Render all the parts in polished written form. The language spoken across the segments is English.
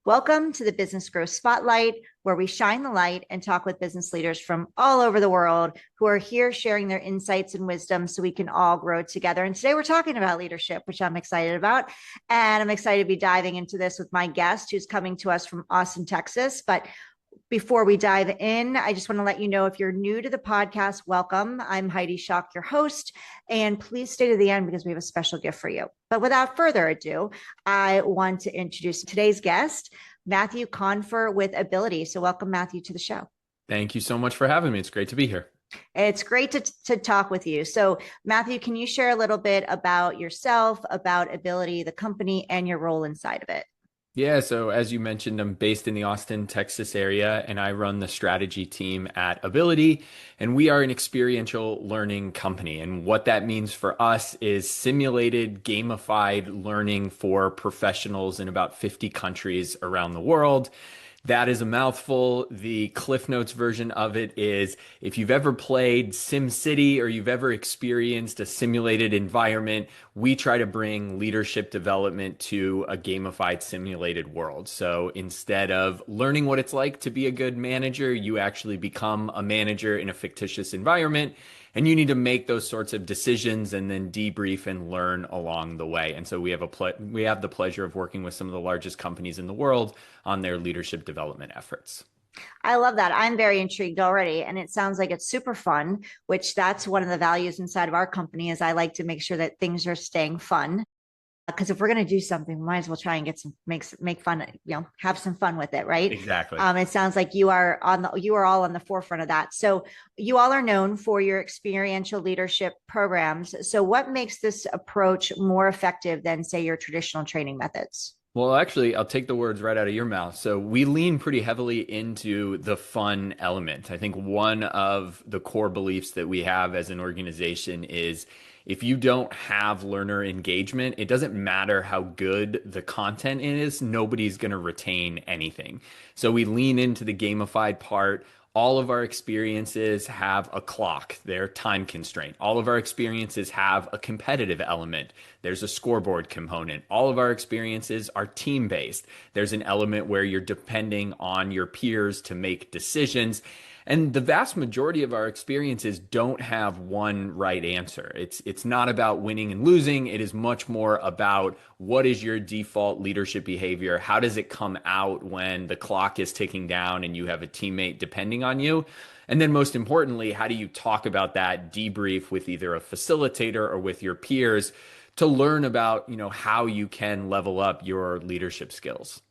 Welcome to the Business Growth Spotlight, where we shine the light and talk with business leaders from all over the world who are here sharing their insights and wisdom so we can all grow together. And today we're talking about leadership, which I'm excited about. And I'm excited to be diving into this with my guest who's coming to us from Austin, Texas. But before we dive in, I just want to let you know if you're new to the podcast, welcome. I'm Heidi Schalk, your host, and please stay to the end because we have a special gift for you. But without further ado, I want to introduce today's guest, Matthew Confer with Abilitie. So welcome, Matthew, to the show. Thank you so much for having me. It's great to be here. It's great to talk with you. So Matthew, can you share a little bit about yourself, about Abilitie, the company, and your role inside of it? Yeah, so as you mentioned, I'm based in the Austin, Texas area, and I run the strategy team at Abilitie, and we are an experiential learning company. And what that means for us is simulated, gamified learning for professionals in about 50 countries around the world. That is a mouthful. The Cliff Notes version of it is if you've ever played SimCity or you've ever experienced a simulated environment, we try to bring leadership development to a gamified simulated world. So instead of learning what it's like to be a good manager, you actually become a manager in a fictitious environment. And you need to make those sorts of decisions and then debrief and learn along the way. And so we have the pleasure of working with some of the largest companies in the world on their leadership development efforts. I love that. I'm very intrigued already. And it sounds like it's super fun, which that's one of the values inside of our company is I like to make sure that things are staying fun. Because if we're going to do something, we might as well try and make fun, have some fun with it, right? Exactly. It sounds like you are all on the forefront of that. So you all are known for your experiential leadership programs. So what makes this approach more effective than, say, your traditional training methods? Well, actually, I'll take the words right out of your mouth. So we lean pretty heavily into the fun element. I think one of the core beliefs that we have as an organization is if you don't have learner engagement, it doesn't matter how good the content is, nobody's going to retain anything. So we lean into the gamified part. All of our experiences have a clock, they're time constraint. All of our experiences have a competitive element. There's a scoreboard component. All of our experiences are team-based. There's an element where you're depending on your peers to make decisions. And the vast majority of our experiences don't have one right answer. It's not about winning and losing. It is much more about what is your default leadership behavior? How does it come out when the clock is ticking down and you have a teammate depending on you? And then most importantly, how do you talk about that debrief with either a facilitator or with your peers to learn about, how you can level up your leadership skills?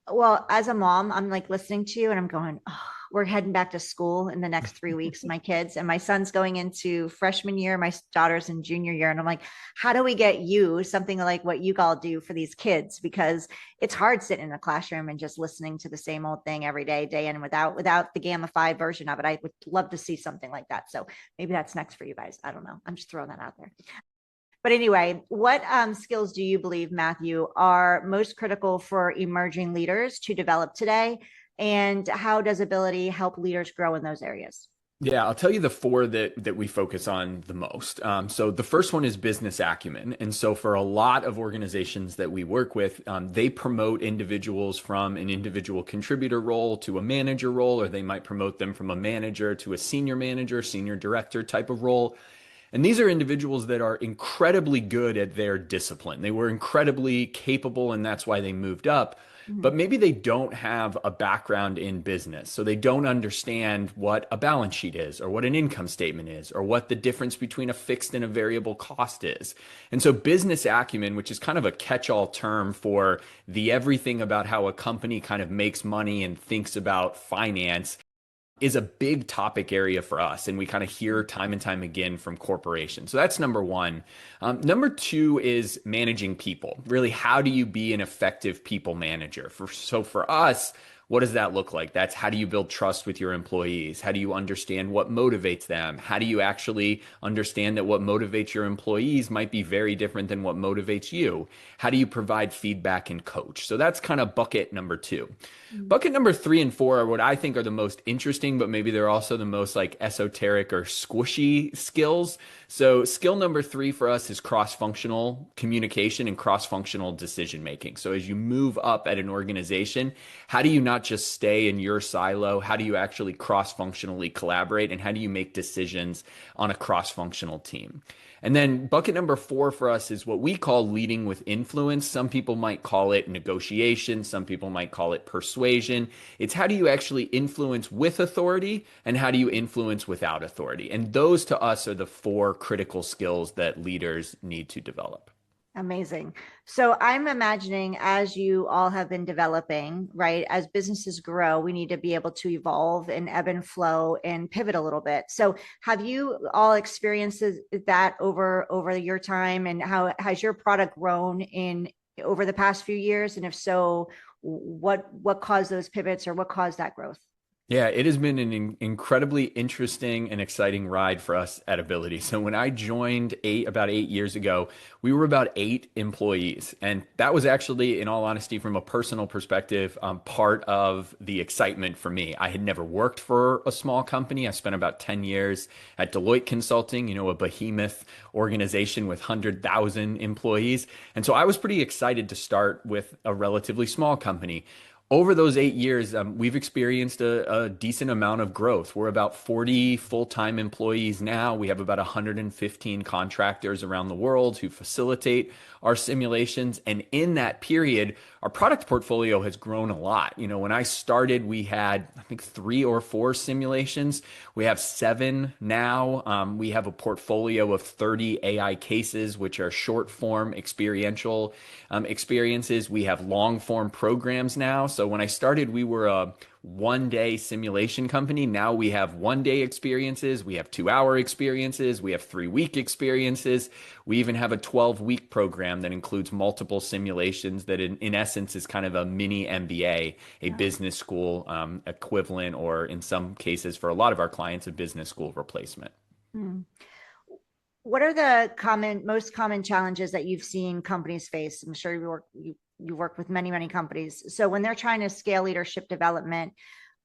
Well, as a mom, I'm like listening to you and I'm going, oh, we're heading back to school in the next 3 weeks, my kids, and my son's going into freshman year, my daughter's in junior year. And I'm like, how do we get you something like what you all do for these kids? Because it's hard sitting in a classroom and just listening to the same old thing every day, day in and without the gamified version of it. I would love to see something like that. So maybe that's next for you guys. I don't know. I'm just throwing that out there. But anyway, what skills do you believe, Matthew, are most critical for emerging leaders to develop today? And how does Abilitie help leaders grow in those areas? Yeah, I'll tell you the four that we focus on the most. So the first one is business acumen. And so for a lot of organizations that we work with, they promote individuals from an individual contributor role to a manager role, or they might promote them from a manager to a senior manager, senior director type of role. And these are individuals that are incredibly good at their discipline. They were incredibly capable, and that's why they moved up. Mhm. But maybe they don't have a background in business. So they don't understand what a balance sheet is, or what an income statement is, or what the difference between a fixed and a variable cost is. And so business acumen, which is kind of a catch-all term for the everything about how a company kind of makes money and thinks about finance, is a big topic area for us. And we kind of hear time and time again from corporations. So that's number one. Number two is managing people. Really, how do you be an effective people manager? So for us, What does that look like? That's how do you build trust with your employees? How do you understand what motivates them? How do you actually understand that what motivates your employees might be very different than what motivates you? How do you provide feedback and coach? So that's kind of bucket number two. Mm. Bucket number three and four are what I think are the most interesting, but maybe they're also the most like esoteric or squishy skills. So skill number three for us is cross-functional communication and cross-functional decision making. So as you move up at an organization, how do you not just stay in your silo? How do you actually cross-functionally collaborate? And how do you make decisions on a cross-functional team? And then bucket number four for us is what we call leading with influence. Some people might call it negotiation. Some people might call it persuasion. It's how do you actually influence with authority and how do you influence without authority? And those to us are the four critical skills that leaders need to develop. Amazing. So I'm imagining as you all have been developing, right, as businesses grow, we need to be able to evolve and ebb and flow and pivot a little bit. So have you all experienced that over your time, and how has your product grown in over the past few years? And if so, what caused those pivots or what caused that growth? Yeah, it has been an incredibly interesting and exciting ride for us at Ability. So when I joined about 8 years ago, we were about 8 employees. And that was actually, in all honesty, from a personal perspective, part of the excitement for me. I had never worked for a small company. I spent about 10 years at Deloitte Consulting, a behemoth organization with 100,000 employees. And so I was pretty excited to start with a relatively small company. Over those 8 years, we've experienced a decent amount of growth. We're about 40 full-time employees now. We have about 115 contractors around the world who facilitate our simulations. And in that period, our product portfolio has grown a lot. When I started, we had, I think, 3 or 4 simulations. We have 7 now. We have a portfolio of 30 AI cases, which are short form experiential experiences. We have long form programs now. So when I started, we were a 1 day simulation company. Now we have 1 day experiences. We have 2 hour experiences. We have 3 week experiences. We even have a 12 week program that includes multiple simulations that in essence is kind of a mini MBA, a business school equivalent, or in some cases for a lot of our clients, a business school replacement. Hmm. What are the most common challenges that you've seen companies face? I'm sure you work with many companies. So when they're trying to scale leadership development,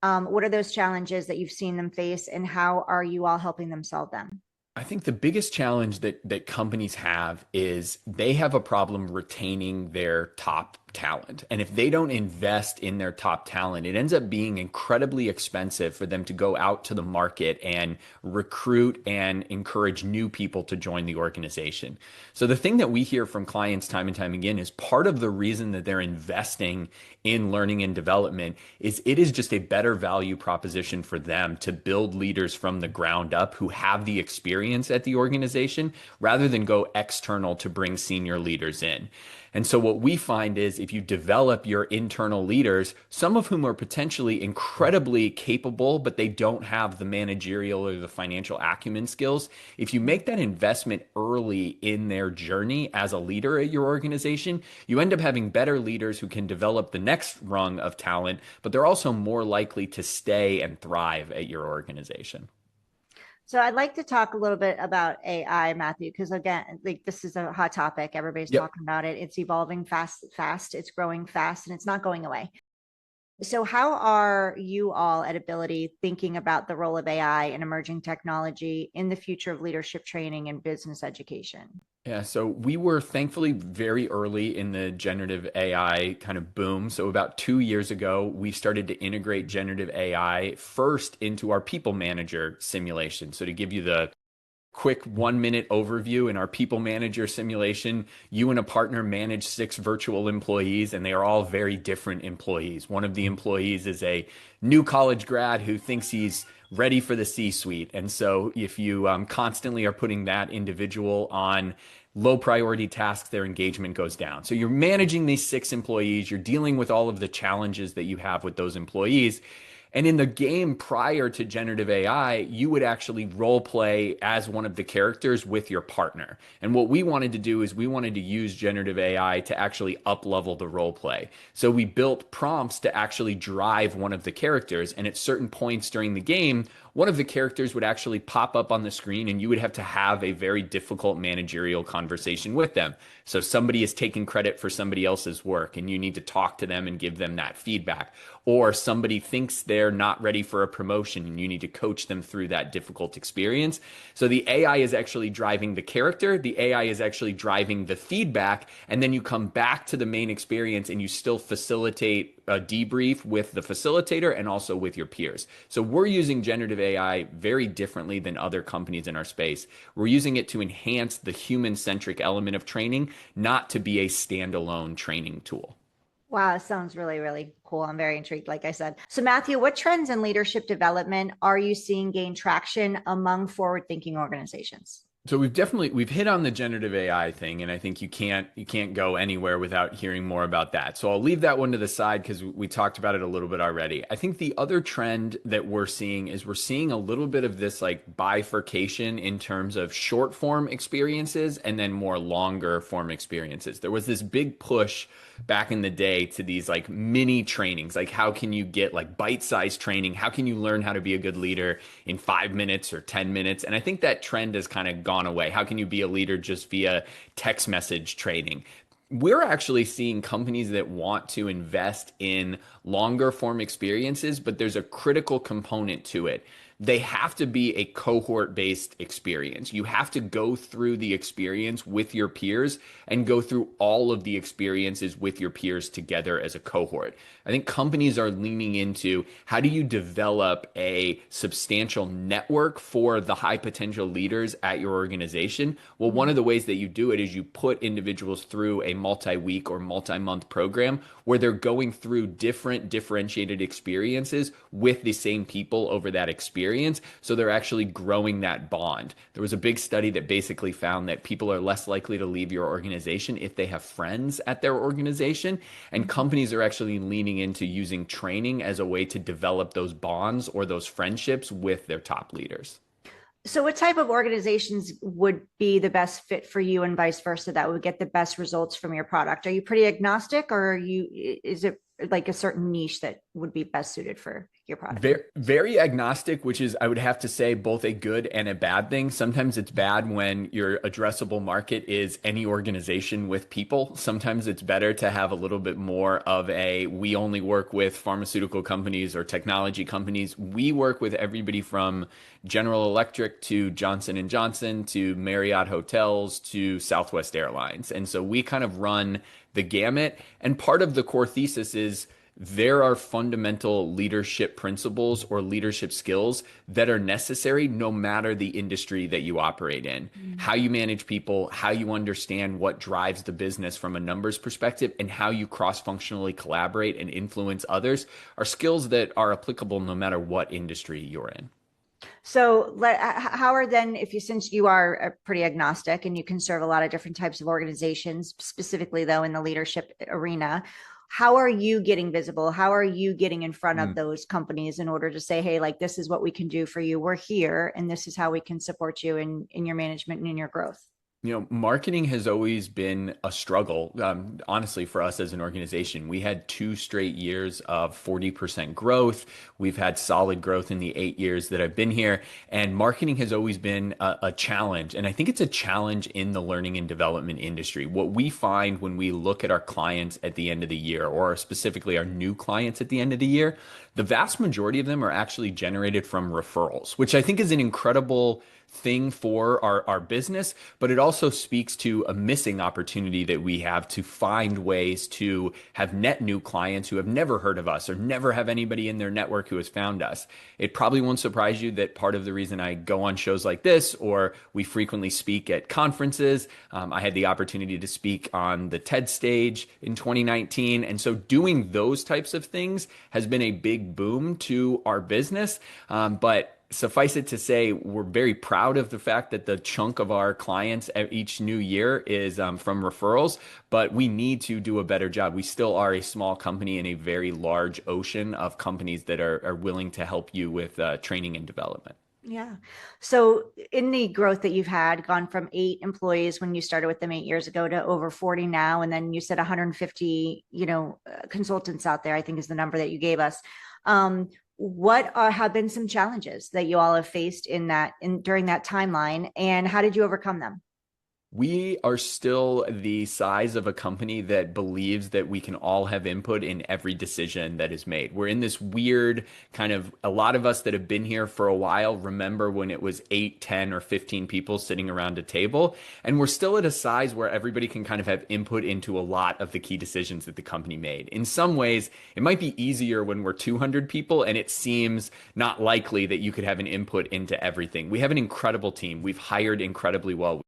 what are those challenges that you've seen them face, and how are you all helping them solve them? I think the biggest challenge that companies have is they have a problem retaining their top talent. And if they don't invest in their top talent, it ends up being incredibly expensive for them to go out to the market and recruit and encourage new people to join the organization. So the thing that we hear from clients time and time again is part of the reason that they're investing in learning and development is it is just a better value proposition for them to build leaders from the ground up who have the experience at the organization rather than go external to bring senior leaders in. And so what we find is if you develop your internal leaders, some of whom are potentially incredibly capable, but they don't have the managerial or the financial acumen skills, if you make that investment early in their journey as a leader at your organization, you end up having better leaders who can develop the next rung of talent, but they're also more likely to stay and thrive at your organization. So I'd like to talk a little bit about AI, Matthew, because again, like this is a hot topic. Everybody's Yep. talking about it. It's evolving fast. It's growing fast, and it's not going away. So how are you all at Ability thinking about the role of AI and emerging technology in the future of leadership training and business education? Yeah, so we were thankfully very early in the generative AI kind of boom. So about 2 years ago, we started to integrate generative AI first into our people manager simulation. So to give you the quick 1 minute overview, in our people manager simulation, you and a partner manage 6 virtual employees, and they are all very different employees. One of the employees is a new college grad who thinks he's ready for the C-suite. And so if you constantly are putting that individual on low priority tasks, their engagement goes down. So you're managing these 6 employees, you're dealing with all of the challenges that you have with those employees. And in the game prior to generative AI, you would actually role play as one of the characters with your partner. And what we wanted to do is we wanted to use generative AI to actually up level the role play. So we built prompts to actually drive one of the characters. And at certain points during the game, one of the characters would actually pop up on the screen and you would have to have a very difficult managerial conversation with them. So somebody is taking credit for somebody else's work and you need to talk to them and give them that feedback. Or somebody thinks they're not ready for a promotion and you need to coach them through that difficult experience. So the AI is actually driving the character, the AI is actually driving the feedback, and then you come back to the main experience and you still facilitate a debrief with the facilitator and also with your peers. So we're using generative AI very differently than other companies in our space. We're using it to enhance the human-centric element of training, not to be a standalone training tool. Wow, sounds really, really cool. I'm very intrigued, like I said. So, Matthew, what trends in leadership development are you seeing gain traction among forward-thinking organizations? So we've hit on the generative AI thing, and I think you can't go anywhere without hearing more about that. So I'll leave that one to the side because we talked about it a little bit already. I think the other trend that we're seeing is we're seeing a little bit of this like bifurcation in terms of short form experiences and then more longer form experiences. There was this big push back in the day to these like mini trainings, like how can you get like bite-sized training? How can you learn how to be a good leader in 5 minutes or 10 minutes? And I think that trend has kind of gone away. How can you be a leader just via text message training? We're actually seeing companies that want to invest in longer form experiences, but there's a critical component to it. They have to be a cohort based experience. You have to go through the experience with your peers and go through all of the experiences with your peers together as a cohort. I think companies are leaning into how do you develop a substantial network for the high potential leaders at your organization? Well, one of the ways that you do it is you put individuals through a multi-week or multi-month program where they're going through different differentiated experiences with the same people over that experience. So they're actually growing that bond. There was a big study that basically found that people are less likely to leave your organization if they have friends at their organization. And companies are actually leaning into using training as a way to develop those bonds or those friendships with their top leaders. So, what type of organizations would be the best fit for you and vice versa that would get the best results from your product? Are you pretty agnostic or is it like a certain niche that would be best suited for your product? Very, very agnostic, which is, I would have to say, both a good and a bad thing. Sometimes it's bad when your addressable market is any organization with people. Sometimes it's better to have a little bit more of a, we only work with pharmaceutical companies or technology companies. We work with everybody from General Electric to Johnson and Johnson to Marriott Hotels to Southwest Airlines. And so we kind of run the gamut. And part of the core thesis is there are fundamental leadership principles or leadership skills that are necessary no matter the industry that you operate in. How you manage people, how you understand what drives the business from a numbers perspective, and how you cross-functionally collaborate and influence others are skills that are applicable no matter what industry you're in. So, how are then, if you, since you are pretty agnostic and you can serve a lot of different types of organizations, specifically though in the leadership arena, how are you getting visible? How are you getting in front of those companies in order to say, hey, like this is what we can do for you. We're here, and this is how we can support you in your management and in your growth? You know, marketing has always been a struggle, honestly, for us as an organization. We had 2 straight years of 40% growth. We've had solid growth in the 8 years that I've been here. And marketing has always been a challenge. And I think it's a challenge in the learning and development industry. What we find when we look at our clients at the end of the year, or specifically our new clients at the end of the year, the vast majority of them are actually generated from referrals, which I think is an incredible thing for our business, but it also speaks to a missing opportunity that we have to find ways to have net new clients who have never heard of us or never have anybody in their network who has found us. It probably won't surprise you that part of the reason I go on shows like this, or we frequently speak at conferences. I had the opportunity to speak on the TED stage in 2019. And so doing those types of things has been a big boom to our business. But suffice it to say, we're very proud of the fact that the chunk of our clients each new year is from referrals, but we need to do a better job. We still are a small company in a very large ocean of companies that are willing to help you with training and development. Yeah. So in the growth that you've had, gone from 8 employees when you started with them 8 years ago to over 40 now, and then you said 150, consultants out there, I think is the number that you gave us. What have been some challenges that you all have faced during that timeline, and how did you overcome them? We are still the size of a company that believes that we can all have input in every decision that is made. We're in this weird kind of, a lot of us that have been here for a while remember when it was 8, 10, or 15 people sitting around a table. And we're still at a size where everybody can kind of have input into a lot of the key decisions that the company made. In some ways, it might be easier when we're 200 people and it seems not likely that you could have an input into everything. We have an incredible team. We've hired incredibly well,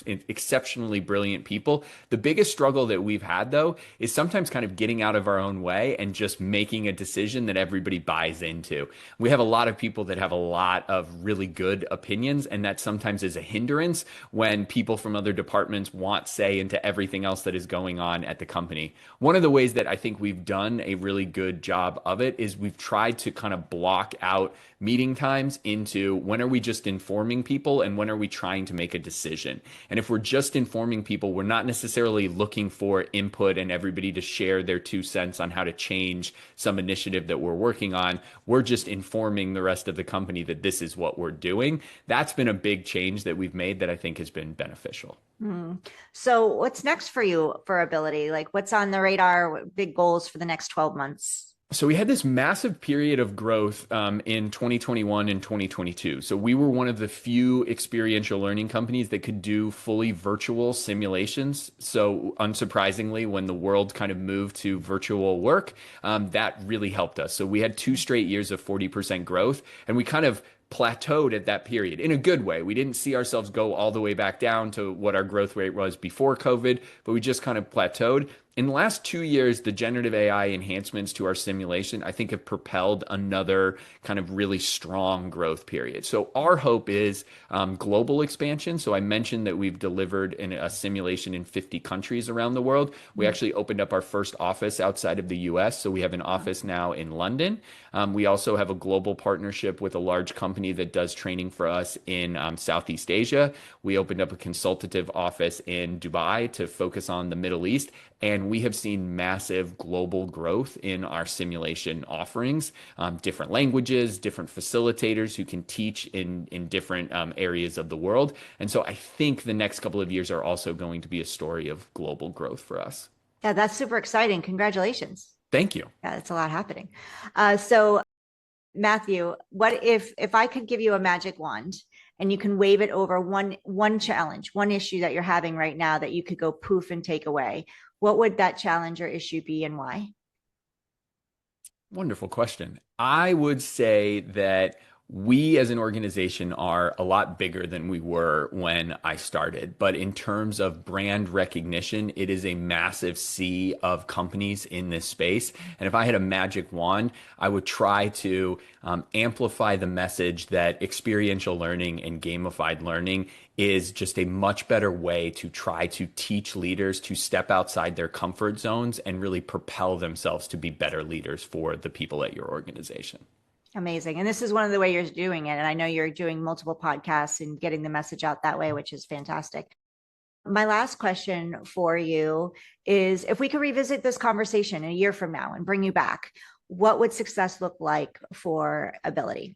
exceptionally brilliant people. The biggest struggle that we've had, though, is sometimes kind of getting out of our own way and just making a decision that everybody buys into. We have a lot of people that have a lot of really good opinions, and that sometimes is a hindrance when people from other departments want say into everything else that is going on at the company. One of the ways that I think we've done a really good job of it is we've tried to kind of block out meeting times into when are we just informing people and when are we trying to make a decision. And if we're just informing people, we're not necessarily looking for input and everybody to share their 2 cents on how to change some initiative that we're working on. We're just informing the rest of the company that this is what we're doing. That's been a big change that we've made that I think has been beneficial. So what's next for you for Abilitie? Like what's on the radar, what big goals for the next 12 months? So we had this massive period of growth in 2021 and 2022. So we were one of the few experiential learning companies that could do fully virtual simulations. So unsurprisingly, when the world kind of moved to virtual work, that really helped us. So we had 2 straight years of 40% growth, and we kind of plateaued at that period in a good way. We didn't see ourselves go all the way back down to what our growth rate was before COVID, but we just kind of plateaued. In the last 2 years, the generative AI enhancements to our simulation, I think, have propelled another kind of really strong growth period. So our hope is global expansion. So I mentioned that we've delivered a simulation in 50 countries around the world. We actually opened up our first office outside of the US. So we have an office now in London. We also have a global partnership with a large company that does training for us in Southeast Asia. We opened up a consultative office in Dubai to focus on the Middle East. And we have seen massive global growth in our simulation offerings, different languages, different facilitators who can teach in different areas of the world. And so I think the next couple of years are also going to be a story of global growth for us. Yeah, that's super exciting. Congratulations. Thank you. Yeah, that's a lot happening. So Matthew, what if I could give you a magic wand and you can wave it over one challenge, one issue that you're having right now that you could go poof and take away? What would that challenge or issue be and why? Wonderful question. I would say that we as an organization are a lot bigger than we were when I started. But in terms of brand recognition, it is a massive sea of companies in this space. And if I had a magic wand, I would try to amplify the message that experiential learning and gamified learning is just a much better way to try to teach leaders to step outside their comfort zones and really propel themselves to be better leaders for the people at your organization. Amazing. And this is one of the way you're doing it. And I know you're doing multiple podcasts and getting the message out that way, which is fantastic. My last question for you is if we could revisit this conversation a year from now and bring you back, what would success look like for Abilitie?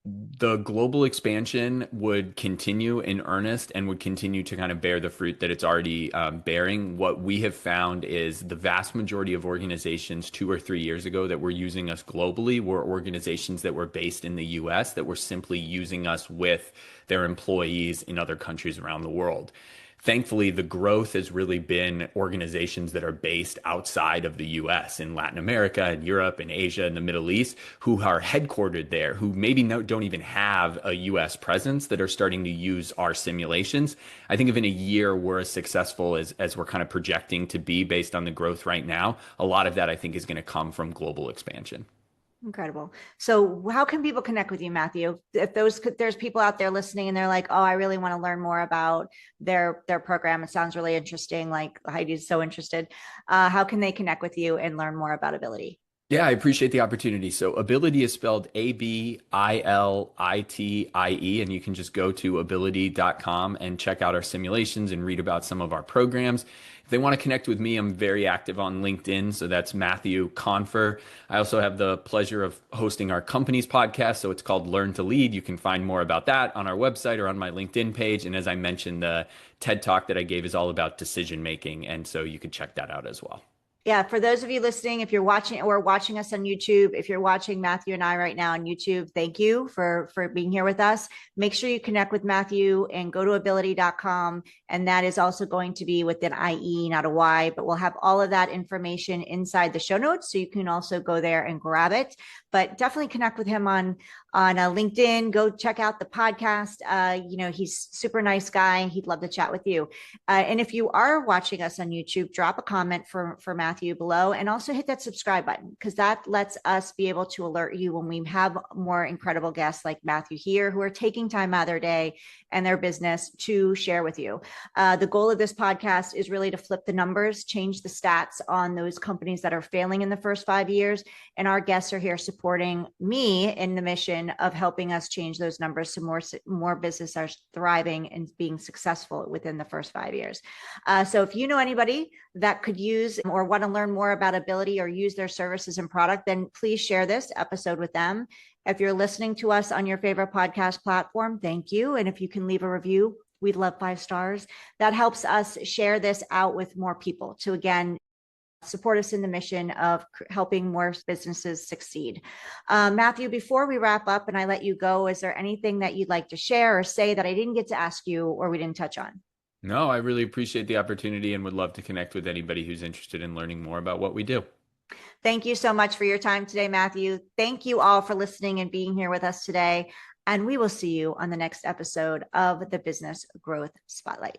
The global expansion would continue in earnest and would continue to kind of bear the fruit that it's already bearing. What we have found is the vast majority of organizations 2 or 3 years ago that were using us globally were organizations that were based in the US that were simply using us with their employees in other countries around the world. Thankfully, the growth has really been organizations that are based outside of the US in Latin America and Europe and Asia and the Middle East who are headquartered there, who maybe don't even have a US presence that are starting to use our simulations. I think if in a year we're as successful as we're kind of projecting to be based on the growth right now, a lot of that I think is going to come from global expansion. Incredible. So how can people connect with you, Matthew? If there's people out there listening and they're like, oh, I really want to learn more about their program. It sounds really interesting. Like Heidi's so interested. How can they connect with you and learn more about Abilitie? Yeah, I appreciate the opportunity. So Abilitie is spelled Abilitie, and you can just go to ability.com and check out our simulations and read about some of our programs. If they want to connect with me, I'm very active on LinkedIn. So that's Matthew Confer. I also have the pleasure of hosting our company's podcast. So it's called Learn to Lead. You can find more about that on our website or on my LinkedIn page. And as I mentioned, the TED Talk that I gave is all about decision making. And so you could check that out as well. Yeah, for those of you listening, if you're watching or watching us on YouTube, if you're watching Matthew and I right now on YouTube, thank you for being here with us. Make sure you connect with Matthew and go to ability.com. And that is also going to be with an IE, not a Y, but we'll have all of that information inside the show notes. So you can also go there and grab it. But definitely connect with him on LinkedIn. Go check out the podcast. He's super nice guy. He'd love to chat with you. And if you are watching us on YouTube, drop a comment for Matthew below, and also hit that subscribe button, because that lets us be able to alert you when we have more incredible guests like Matthew here, who are taking time out of their day and their business to share with you. The goal of this podcast is really to flip the numbers, change the stats on those companies that are failing in the first 5 years. And our guests are here supporting me in the mission of helping us change those numbers so more businesses are thriving and being successful within the first 5 years. So if you know anybody that could use or want to learn more about Abilitie or use their services and product, then please share this episode with them. If you're listening to us on your favorite podcast platform, thank you. And if you can leave a review, we'd love 5 stars. That helps us share this out with more people to, again, support us in the mission of helping more businesses succeed. Matthew, before we wrap up and I let you go, is there anything that you'd like to share or say that I didn't get to ask you or we didn't touch on? No, I really appreciate the opportunity and would love to connect with anybody who's interested in learning more about what we do. Thank you so much for your time today, Matthew. Thank you all for listening and being here with us today. And we will see you on the next episode of the Business Growth Spotlight.